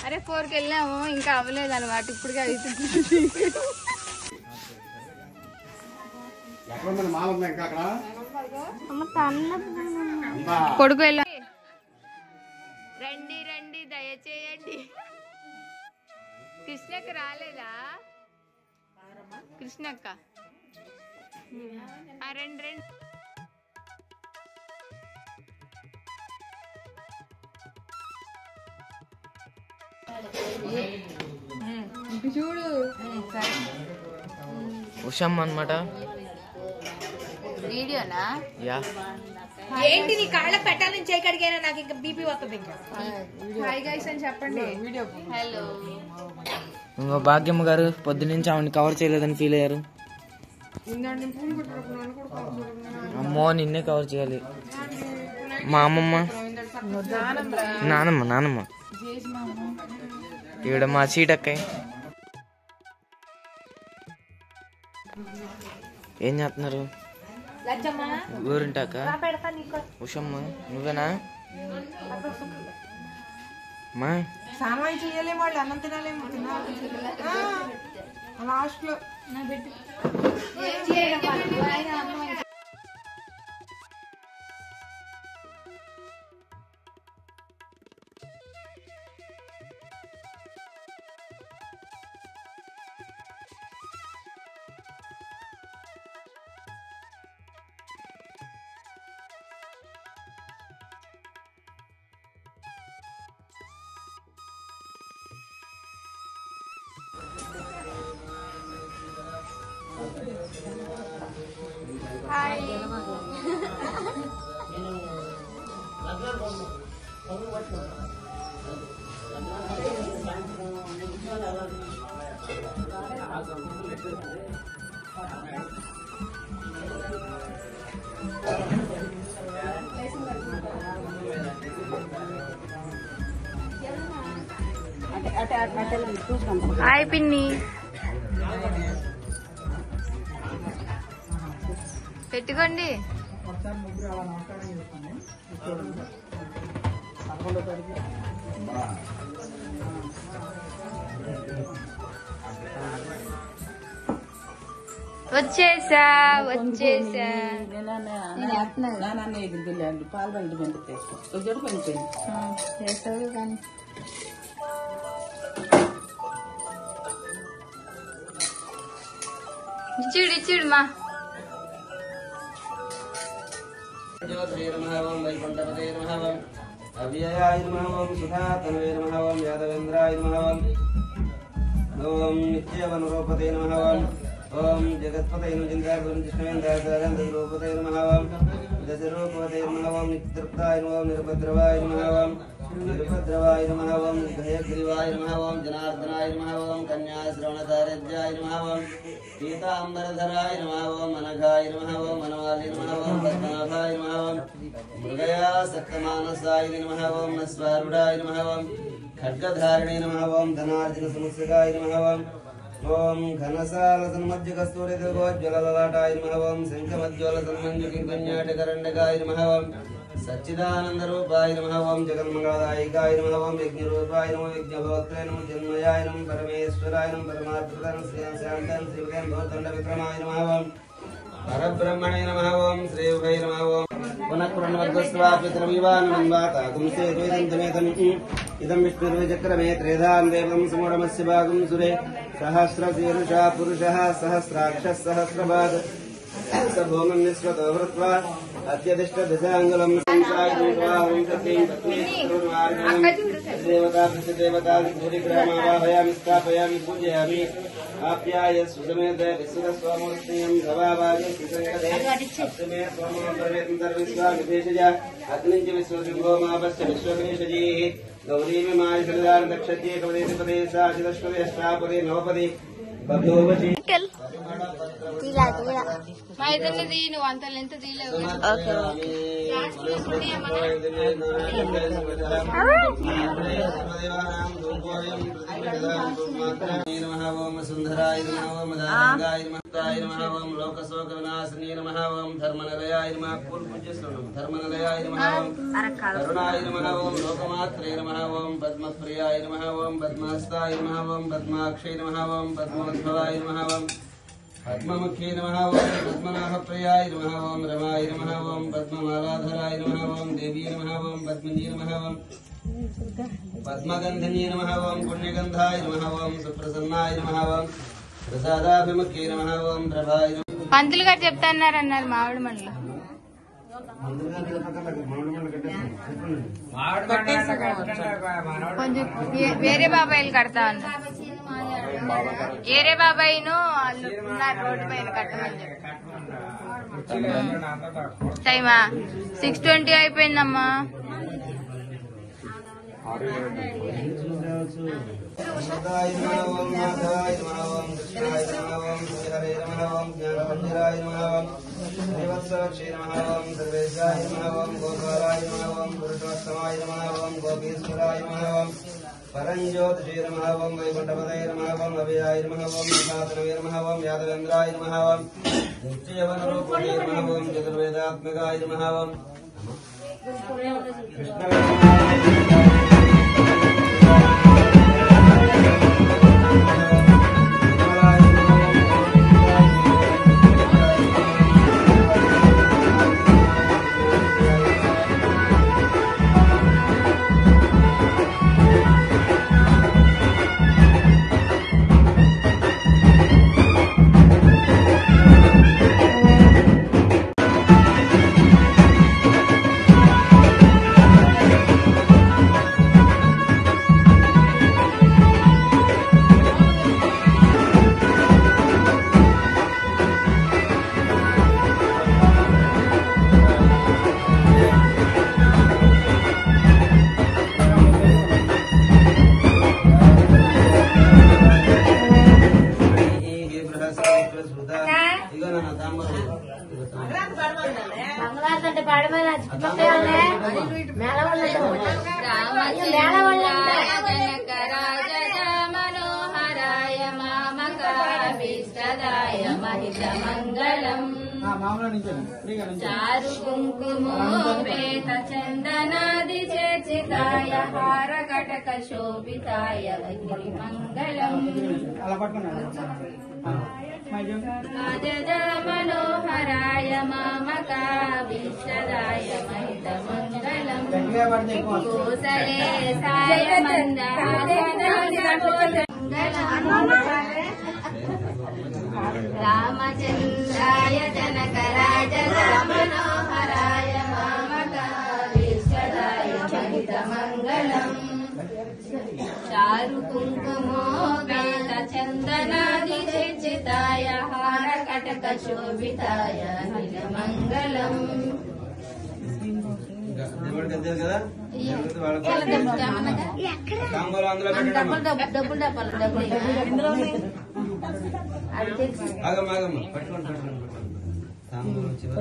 అరే 4కి వెళ్ళాము ఇంకా అవ్వలేదు అనమాట. ఇప్పటికే అవుతుంది. కొడుకు వెళ్ళా. రండి రండి దయచేయండి. కృష్ణక్క రాలేదా? కృష్ణక్క రండి రండి. చూడు ఉషమ్మ అన్నమాట. వీడియోనా? ఏంటి నీ కాళ్ళ పెట్టాలని చేయగడిగానా? నాకు ఇంకా బీపీ వస్తుంది. ఇంకా హాయ్ గైస్ అని చెప్పండి. హలో. ఇంకో భాగ్యమ్మ గారు పొద్దునుంచి ఆవిడని కవర్ చేయలేదని ఫీల్ అయ్యారు. అమ్మో నిన్నే కవర్ చేయాలి. మా అమ్మమ్మ నానమ్మ ఈవిడ మా చీటక్కాయ. ఏం చేస్తున్నారు? ఊరింటాక ఉషమ్మ నువ్వేనా? మా సామాన్ చేయలేము, వాళ్ళు అన్నం తినాలేము. లాస్ట్ లో హాయ్ పిన్ని. పెట్టుకోండి. వచ్చేసా చేసావు కానీ ఇచ్చుడు మా అవ్యయాయ నమః సుధాతనవే నమః యాదవేంద్రాయ నమః ఓం నిత్యవనరూపతే నమః ఓం జగత్పతే నమః జిష్ణవేంద్రాయ నమః దశరూపతే నమః నిత్యతృప్తాయ నమః నిరభద్రవాయ నమః నిరభద్రవాయ నమః గయగ్రీవాయ నమః జనార్దనాయ నమః కన్యాశ్రవణతారజ్యాయ నమః పీతాంబరధరాయ నమః అనఘాయ నమః మనవాలి నమః పద్మనాభాయ నమః మృగయా సక్తమానసాయ నమః నస్వారుడాయ నమః ఖడ్గధారిణే నమః ధనార్జన సముత్సగాయ నమః ఓం ఘనసాల సన్మజ్జకస్తూరి దిల్గోజ్వలలలాటాయ నమః శంఖమజ్వల సన్మంజుకింకన్యాటకరండకాయ నమః సచ్చిదానంద రూపాయ నమః జగన్మంగళదాయకాయ నమః యజ్ఞరూపాయ నమః యజ్ఞభోక్త్రే నమః జన్మయాయ నమః పరమేశ్వరాయ నమః పరమాత్మతరం శ్రీశాంతం శ్రీవదేం భూతండ విక్రమాయ నమః పరబ్రహ్మణే నమః ఓం శ్రీ ఉభయ నమః ఓం పునఃపునర్వద్వస్వాపితరమివానన్వాతాగుం సేతుదంతమేతం ఇదం విష్ణుర్విచక్రమే త్రేధాం దేవం సమూఢమస్య భాగం సురే సహస్రశీర్షా పురుషः సహస్రాక్షः సహస్రపాద్ స భూమిం నిస్వతో వృత్వా అత్యధిష్ట దిశాంగులం దేవతా భయామి స్థాపయామి పూజయామి ఆప్యాయ సుసమేత విశ్వస్వామూర్తిం భవావాది సుసంగతే అస్మే స్వామో పరమేతం సర్విశ్వామిభేషజ అగ్నించ విశ్వసింభో మాపశ్చ విశ్వభేషజీ గౌరీమి మాయ సరిదాన దక్షత్యే కవదేశపదే సాచిదశ్వదే అష్టాపదే నవపదే బభూవచి మా ఇద్దరిని తీ, నువ్వు అంత లెంత్ తీయలేవు. ఓం సుందరాయ నమః ఓం దానంగాయ నమః ఓం లోకశోక వినాశినే నమః ఓం ధర్మనిలయాయ నమః పూర్వపూజ్యస్వరం ధర్మనిలయాయ నమః ఓం కరుణాయ నమః ఓం లోకమాత్రే నమః ఓం పద్మప్రియాయ నమః ఓం పద్మహస్తాయ నమః ఓం పద్మాక్షయ నమః ఓం పద్మోద్భవాయ నమః ఓం పద్మముఖ్యే నమః ఓం పద్మనాభప్రియాయ నమః ఓం రమాయ నమః ఓం పద్మమాలాధరాయ నమః ఓం దేవీ నమః ఓం పద్మినీ నమః ఓం పద్మగంధినీ నమః ఓం పుణ్యగంధాయ నమః ఓం సుప్రసన్నాయ నమః ఓం ప్రసాదాభిముఖ్యే నమః ఓం ప్రభాయ పంతులు గారు చెప్తాన్నారు మామిడి మండలు. కొంచెం వేరే బాబాయిలు కడతా అన్నారు. వేరే బాబాయిను వాళ్ళు ఉన్నారు రోడ్డు పైన కట్టమని చెప్పి. టైమా 6:20 అయిపోయిందమ్మా. శుద్ధాయ నమః ఓం మాధవాయ నమః ఓం కృష్ణాయ నమః ఓం శ్రీహరే నమః ఓం జ్ఞానమందిరాయ నమః ఓం శ్రీవత్సవక్షే నమః ఓం సర్వేశాయ నమః ఓం గోపాలాయ నమః ఓం పురుషోత్తమాయ నమః ఓం గోపీశ్వరాయ నమః ఓం పరంజ్యోతిషే నమః ఓం వైకుంఠపదయ నమః ఓం అభయాయ నమః ఓం విశాతనవే నమః ఓం యాదవేంద్రాయ నమః ఓం నిత్యయవనరూపిణే నమః ఓం చతుర్వేదాత్మకాయ నమః ఓం కృష్ణ మనోహరాయ మామకాభీష్టదాయ మహిషమంగళం చారు కుంకుమోపేత చందనాది చేర్చితాయ హార కటక శోభితాయ మంగళం జజ మనోహరాయ మామకాభీష్టదాయ మహిషమంగళం కోసలే సాయ రామచంద్రాయ జనకరాజ మనోహరాయ మామకాభీష్టదాయ మహితమంగళం చారు కుంకుమోపేత చందనాది చేర్చితాయ హార కటక శోభితాయ మంగళం కదా తాంబూలం అందులో పెట్టండి ఆగమ్మ పట్టుకోండి తాంబూలం